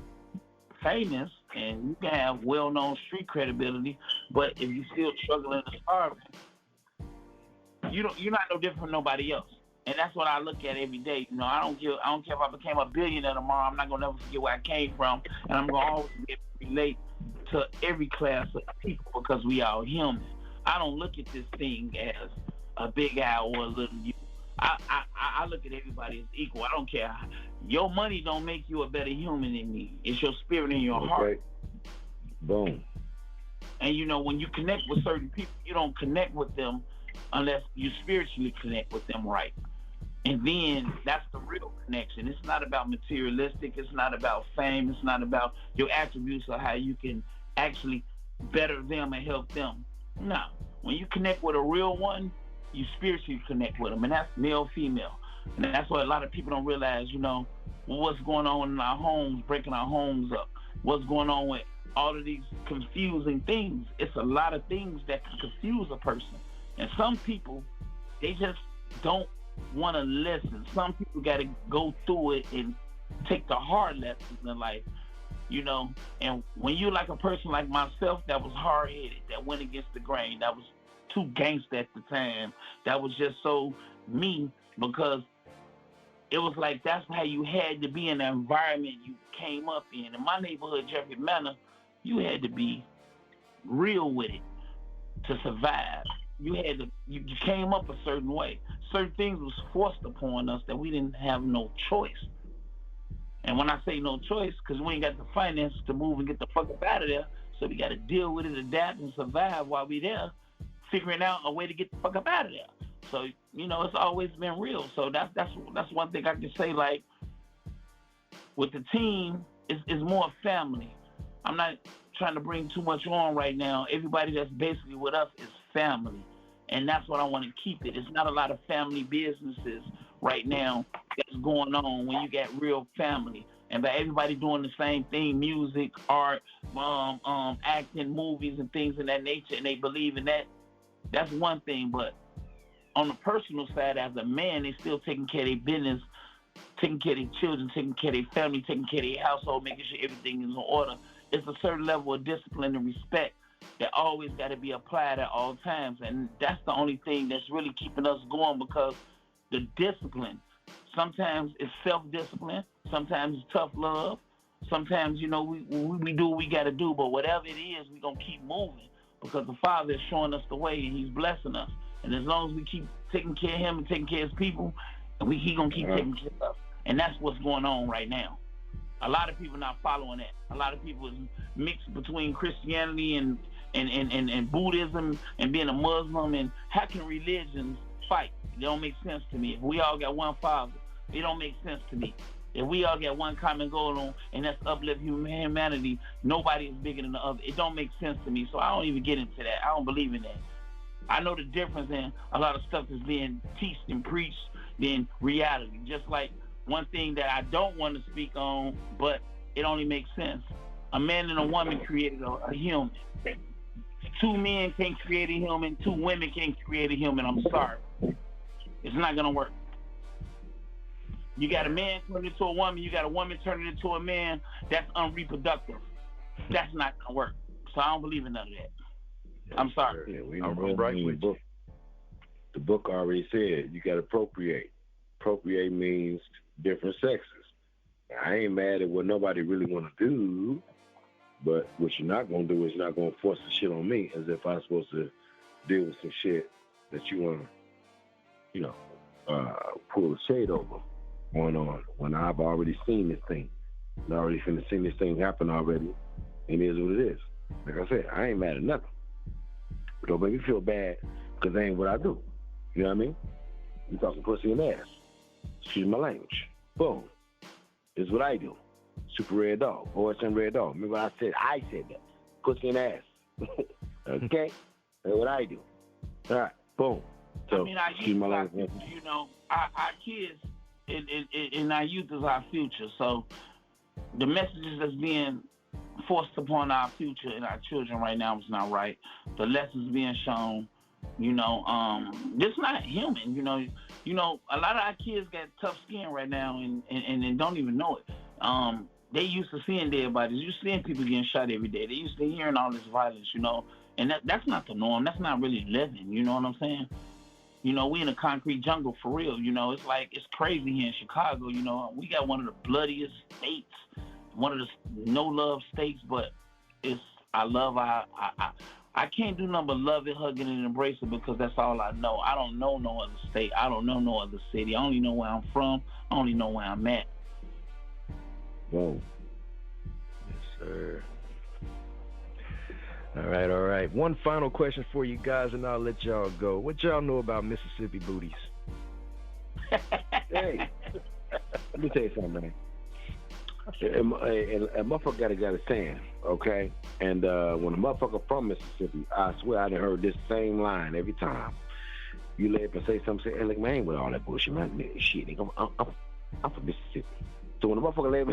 famous and you can have well-known street credibility, but if you're still struggling and starving, you're not no different from nobody else. And that's what I look at every day. You know, I don't care if I became a billionaire tomorrow. I'm not gonna never forget where I came from, and I'm gonna always be able to relate to every class of people because we all human. I don't look at this thing as a big I or a little you. I look at everybody as equal. I don't care. Your money don't make you a better human than me. It's your spirit and your heart. Boom. And you know, when you connect with certain people, you don't connect with them unless you spiritually connect with them right. And then that's the real connection. It's not about materialistic. It's not about fame. It's not about your attributes or how you can actually better them and help them. No. When you connect with a real one, you spiritually connect with them. And that's male, female. And that's what a lot of people don't realize, you know, what's going on in our homes, breaking our homes up. What's going on with all of these confusing things. It's a lot of things that can confuse a person. And some people, they just don't want to listen. Some people got to go through it and take the hard lessons in life, you know. And when you like a person like myself that was hard-headed, that went against the grain, that was too gangster at the time, that was just so me, because it was like that's how you had to be in the environment you came up in. In my neighborhood, Jeffrey Manor, you had to be real with it to survive. You came up a certain way. Certain things was forced upon us that we didn't have no choice. And when I say no choice, because we ain't got the finances to move and get the fuck up out of there, so we got to deal with it, adapt, and survive while we there, figuring out a way to get the fuck up out of there. So, you know, it's always been real. So that's one thing I can say, like, with the team, is more family. I'm not trying to bring too much on right now. Everybody that's basically with us is family. And that's what I want to keep it. It's not a lot of family businesses right now that's going on when you got real family. And by everybody doing the same thing, music, art, acting, movies, and things of that nature, and they believe in that, that's one thing. But on the personal side, as a man, they still taking care of their business, taking care of their children, taking care of their family, taking care of their household, making sure everything is in order. It's a certain level of discipline and respect that always got to be applied at all times. And that's the only thing that's really keeping us going, because the discipline, sometimes it's self-discipline, sometimes it's tough love, sometimes, you know, we do what we got to do, but whatever it is, we're going to keep moving because the Father is showing us the way and he's blessing us. And as long as we keep taking care of him and taking care of his people, he going to keep taking care of us. And that's what's going on right now. A lot of people not following that. A lot of people is mixed between Christianity and Buddhism and being a Muslim. And how can religions fight? It don't make sense to me. If we all got one Father, it don't make sense to me. If we all got one common goal on, and that's uplift humanity, nobody is bigger than the other. It don't make sense to me. So I don't even get into that. I don't believe in that. I know the difference in a lot of stuff that's being teached and preached than reality. Just like one thing that I don't want to speak on, but it only makes sense. A man and a woman created a human. Two men can't create a human. Two women can't create a human. I'm sorry. It's not going to work. You got a man turn into a woman. You got a woman turning into a man. That's unreproductive. That's not going to work. So I don't believe in none of that. I'm sorry. Yeah, I'm right with you. The book already said you got to procreate. Procreate means different sexes. I ain't mad at what nobody really want to do, but what you're not going to do is not going to force the shit on me as if I'm supposed to deal with some shit that you want to, you know, pull the shade over going on when I've already seen this thing. I've already seen this thing happen already. It is what it is. Like I said, I ain't mad at nothing. But don't make me feel bad because that ain't what I do. You know what I mean? You talking pussy and ass. Excuse my language. Boom. This is what I do. Super Red Dog. OSM Red Dog. Remember what I said? I said that. Pussy and ass. Okay? That's what I do. All right. Boom. So, excuse my language. You know, our kids and our youth is our future. So the messages that's being forced upon our future and our children right now is not right. The lessons being shown, you know, this not human. You know, a lot of our kids got tough skin right now and don't even know it. They used to seeing dead bodies. You seeing people getting shot every day. They used to hearing all this violence, you know, and that's not the norm. That's not really living. You know what I'm saying? You know, we in a concrete jungle for real. You know, it's like it's crazy here in Chicago. You know, we got one of the bloodiest states, one of the no love states, but I can't do nothing but love it, hug it, and embrace it because that's all I know. I don't know no other state. I don't know no other city. I only know where I'm from. I only know where I'm at. Whoa. Yes, sir. All right. One final question for you guys, and I'll let y'all go. What y'all know about Mississippi booties? Hey, let me tell you something, man. A motherfucker got a saying, okay? And when a motherfucker from Mississippi, I swear I done heard this same line every time. You lay up and say something, say, hey, look, man, I ain't with all that bullshit, man. Shit, nigga, I'm from Mississippi. So when a motherfucker lay up,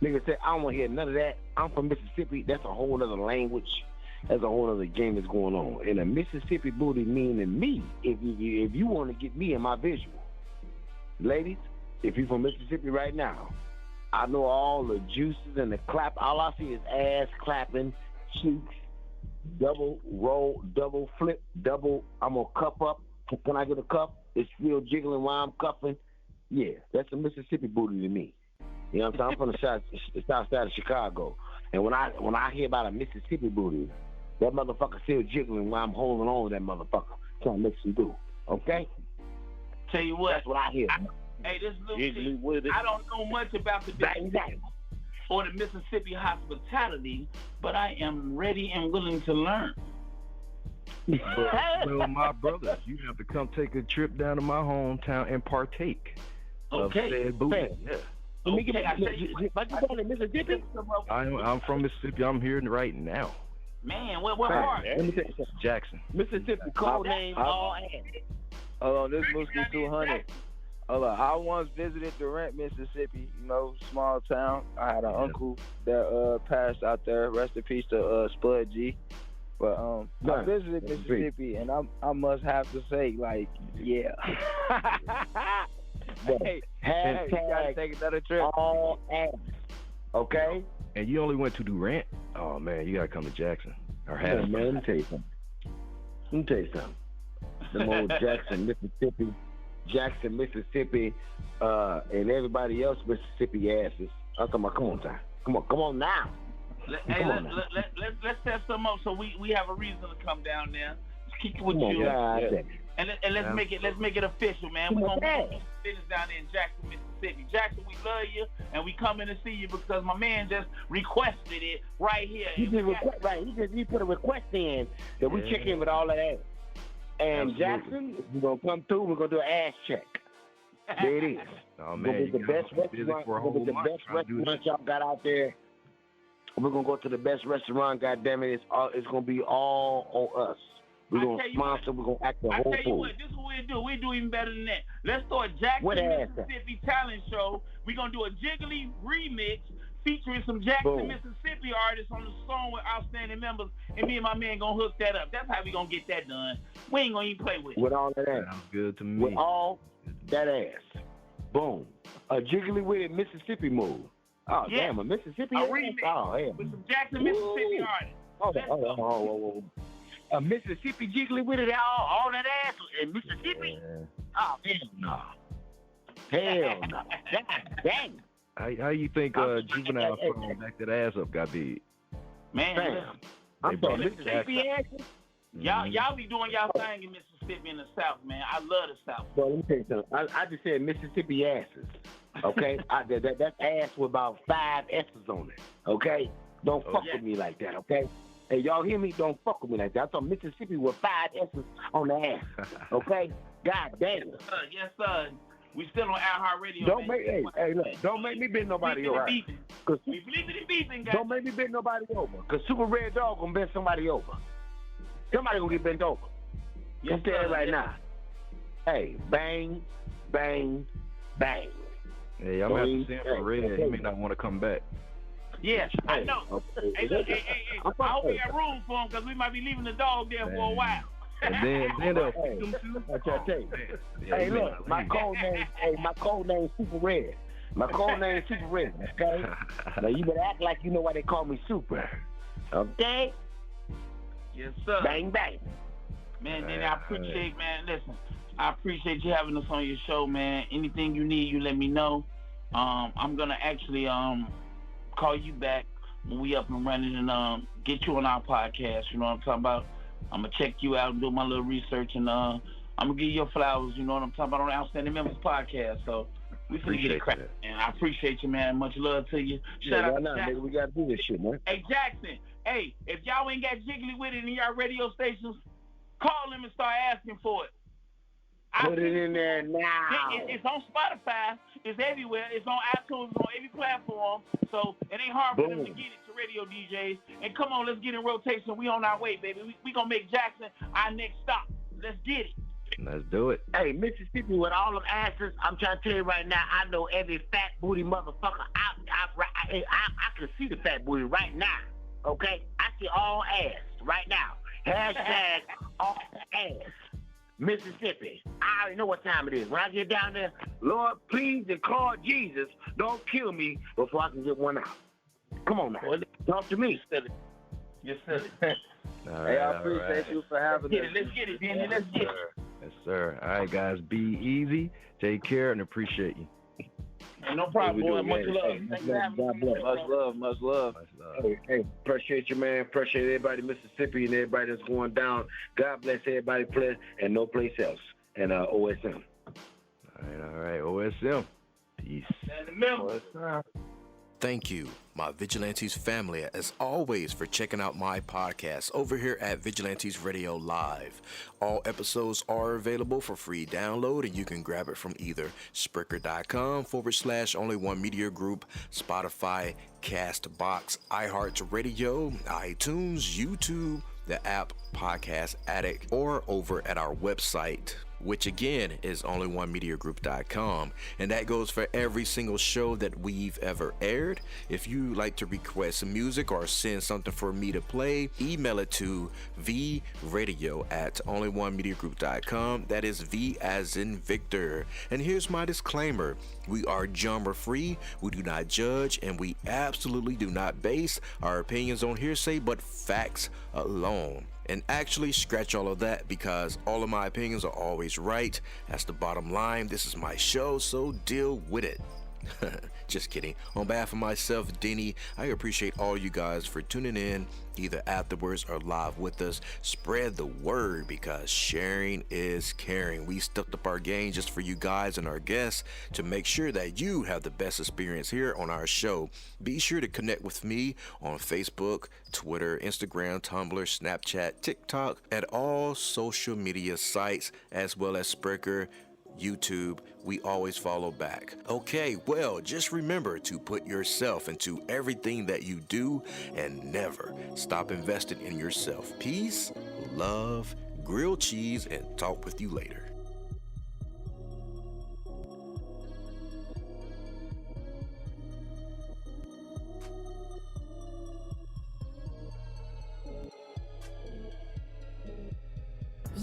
nigga say, I don't want to hear none of that. I'm from Mississippi. That's a whole other language. That's a whole other game that's going on. And a Mississippi booty meaning me, if you want to get me in my visual. Ladies, if you from Mississippi right now, I know all the juices and the clap. All I see is ass clapping, cheeks, double roll, double flip, double. I'm going to cup up. Can I get a cup? It's still jiggling while I'm cuffing. Yeah, that's a Mississippi booty to me. You know what I'm saying? I'm from the south side of Chicago. And when I hear about a Mississippi booty, that motherfucker still jiggling while I'm holding on to that motherfucker. Trying to make some do. Okay? Tell you what. That's what I hear. Hey, this little shit, I don't know much about the Mississippi or the Mississippi hospitality, but I am ready and willing to learn. Well, my brothers, you have to come take a trip down to my hometown and partake of said booty. Yeah. Mississippi? I'm from Mississippi. I'm here right now. Man, what part? Let me tell you something. Jackson. Mississippi, code name all ass. Hold on, this must be 200. Hold on, I once visited Durant, Mississippi. You know, small town. I had an uncle that passed out there. Rest in peace to Spud G. But I visited Mississippi, and I must have to say, like, yeah. Hey, you gotta take another trip. All ass. Okay? And you only went to Durant? Oh, man, you got to come to Jackson. Or have man, let me tell you something. The old Jackson, Mississippi, and everybody else Mississippi asses. I'm talking about, come on, time. Come on now. Let's set something up so we have a reason to come down there. Let's kick it with you. And let's make it official, man. We're gonna business down there in Jackson, Mississippi. Jackson, we love you, and we coming to see you because my man just requested it right here. He put a request in that we check in with all of that. And absolutely. Jackson, we're gonna come through. We're gonna do an ass check. There it is. Oh man, the best restaurant y'all got out there. We're gonna go to the best restaurant. God damn it, it's gonna be all on us. We're going to sponsor. We're going to act the whole fool. I tell you what, this is what we do. We do even better than that. Let's start Jackson, Mississippi talent show. We're going to do a jiggly remix featuring some Jackson, Mississippi artists on the song with outstanding members, and me and my man going to hook that up. That's how we going to get that done. We ain't going to even play with it. With all of that. Sounds good to me. With all that ass. Boom. A jiggly with it Mississippi move. Oh, damn, a Mississippi a remix with some Jackson, Mississippi artists. Hold on. A Mississippi jiggly with it all that ass in Mississippi? Yeah. Oh, hell no. God dang. How you think Juvenile from Back That Ass Up got big? Man, I'm from Mississippi asses? Y'all be doing y'all thing in Mississippi in the South, man. I love the South. Bro, let me tell you something. I just said Mississippi asses, okay? That ass with about 5 S's on it, okay? Don't fuck with me like that, okay? Hey, y'all hear me? Don't fuck with me like that. I'm from Mississippi with 5 S's on the ass, okay? God damn. Yes, sir. We still on iHeartRadio. Don't make me bend nobody over. We believe in beefing, guys. Don't make me bend nobody over, because Super Red Dog gonna bend somebody over. Somebody gonna get bent over. Yes, I'm telling you right now. Hey, bang, bang, bang. Hey, I'm going to have to send for Red. He may not want to come back. Yes, I know. Hey, look, hey. I hope we got room for him, because we might be leaving the dog there for a while. And then they'll pick him too. That's what I tell you. Hey, look, my code name is Super Red. My code name is Super Red, okay? Now, you better act like you know why they call me Super. Okay? Yes, sir. Bang, bang. Man, Danny, I appreciate, man. Listen, I appreciate you having us on your show, man. Anything you need, you let me know. I'm going to actually call you back when we up and running and get you on our podcast. You know what I'm talking about? I'm going to check you out and do my little research, and I'm going to give you your flowers, you know what I'm talking about, on the Outstanding Members podcast. So we finna get it cracking, man. I appreciate you, man. Much love to you. Shout out to Jackson. We got to do this shit, man. Hey, Jackson. Hey, if y'all ain't got jiggly with it in y'all radio stations, call them and start asking for it. Put it in there now. It's on Spotify. It's everywhere. It's on iTunes. It's on every platform. So it ain't hard for them to get it to radio DJs. And come on, let's get in rotation. We on our way, baby. We going to make Jackson our next stop. Let's get it. Let's do it. Hey, Mississippi with all them asses, I'm trying to tell you right now, I know every fat booty motherfucker. I can see the fat booty right now. Okay? I see all ass right now. Hashtag all ass. Mississippi. I already know what time it is. When I get down there, Lord, please and Lord Jesus, don't kill me before I can get one out. Come on now. Talk to me. Yes, sir. Hey, I appreciate you for having us. Let's get it, Danny. Let's get it. Yes, sir. All right, guys. Be easy. Take care and appreciate you. No problem, boy. Much love. Thanks for having me. Much love. Hey, appreciate you, man. Appreciate everybody in Mississippi and everybody that's going down. God bless everybody, play and no place else. And OSM. All right. OSM. Peace. Thank you, my Vigilantes family, as always, for checking out my podcast over here at Vigilantes Radio Live. All episodes are available for free download, and you can grab it from either Spreaker.com/Only One Media Group, Spotify, Castbox, iHeartRadio, iTunes, YouTube, the app Podcast Addict, or over at our website, which again is onlyonemediagroup.com, and that goes for every single show that we've ever aired. If you like to request some music or send something for me to play, email it to vradio@onlyonemediagroup.com. That is V as in Victor. And here's my disclaimer: we are genre free, we do not judge, and we absolutely do not base our opinions on hearsay but facts alone. And actually, scratch all of that, because all of my opinions are always right. That's the bottom line. This is my show, so deal with it. Just kidding. On behalf of myself, Denny, I appreciate all you guys for tuning in, either afterwards or live with us. Spread the word, because sharing is caring. We stepped up our game just for you guys and our guests to make sure that you have the best experience here on our show. Be sure to connect with me on Facebook, Twitter, Instagram, Tumblr, Snapchat, TikTok, at all social media sites, as well as Spreaker, YouTube. We always follow back. Okay, well, just remember to put yourself into everything that you do and never stop investing in yourself. Peace, love, grilled cheese, and talk with you later.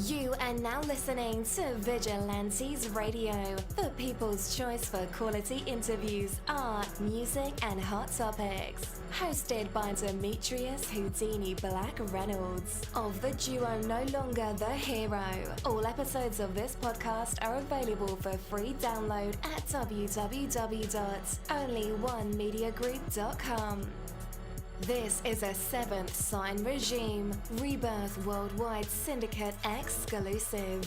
You are now listening to Vigilantes Radio, the people's choice for quality interviews, art, music, and hot topics. Hosted by Demetrius Houdini Black Reynolds of the duo No Longer the Hero. All episodes of this podcast are available for free download at www.onlyonemediagroup.com. This is a Seventh Sign Regime Rebirth Worldwide Syndicate exclusive.